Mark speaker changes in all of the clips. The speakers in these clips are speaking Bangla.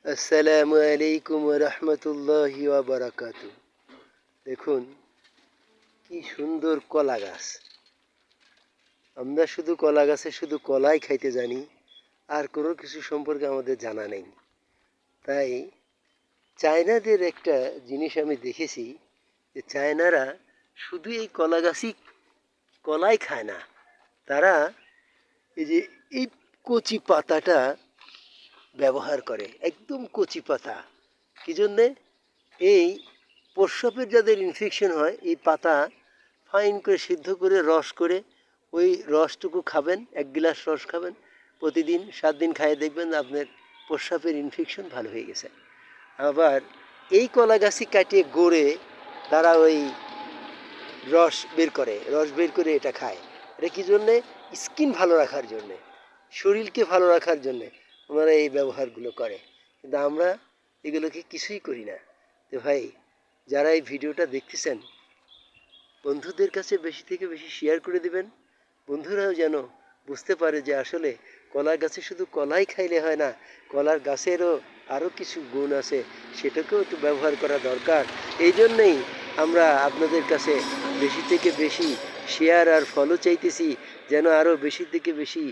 Speaker 1: আসসালামু আলাইকুম ওয়া রাহমাতুল্লাহি ওয়া বারাকাতুহু। দেখুন কি সুন্দর কলা গাছ। আমরা শুধু কলা গাছে শুধু কলাই খাইতে জানি, আর কোনো কিছু সম্পর্কে আমাদের জানা নেই। তাই চায়নাদের একটা জিনিস আমি দেখেছি যে চায়নারা শুধু এই কলা গাছই কলাই খায় না, তারা এই যে এই কচি পাতাটা ব্যবহার করে, একদম কচি পাতা। কি জন্যে? এই প্রস্রাবের যাদের ইনফেকশন হয়, এই পাতা ফাইন করে সিদ্ধ করে রস করে ওই রসটুকু খাবেন, 1 গ্লাস রস খাবেন প্রতিদিন, 7 দিন খাইয়ে দেখবেন আপনার প্রস্রাবের ইনফেকশন ভালো হয়ে গেছে। আবার এই কলা গাছই কাটিয়ে গড়ে তারা ওই রস বের করে এটা খায়। এটা কী জন্যে? স্কিন ভালো রাখার জন্যে, শরীরকে ভালো রাখার জন্যে ওনারা এই ব্যবহারগুলো করে। কিন্তু আমরা এগুলোকে কিছুই করি না। তো ভাই, যারা এই ভিডিওটা দেখতেছেন, বন্ধুদের কাছে বেশি থেকে বেশি শেয়ার করে দিবেন। বন্ধুরাও যেন বুঝতে পারে যে আসলে কলার গাছে শুধু কলাই খাইলে হয় না, কলার গাছেরও আরও কিছু গুণ আছে, সেটাকেও একটু ব্যবহার করা দরকার। এই জন্যেই আমরা আপনাদের কাছে বেশি থেকে বেশি শেয়ার আর ফলো চাইতেছি, যেন আরও বেশি থেকে বেশি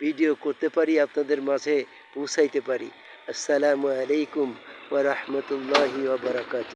Speaker 1: ভিডিও করতে পারি, আপনাদের মাঝে পৌঁছাইতে পারি। আসসালামু আলাইকুম ওয়া রাহমাতুল্লাহি ওয়া বারাকাতুহু।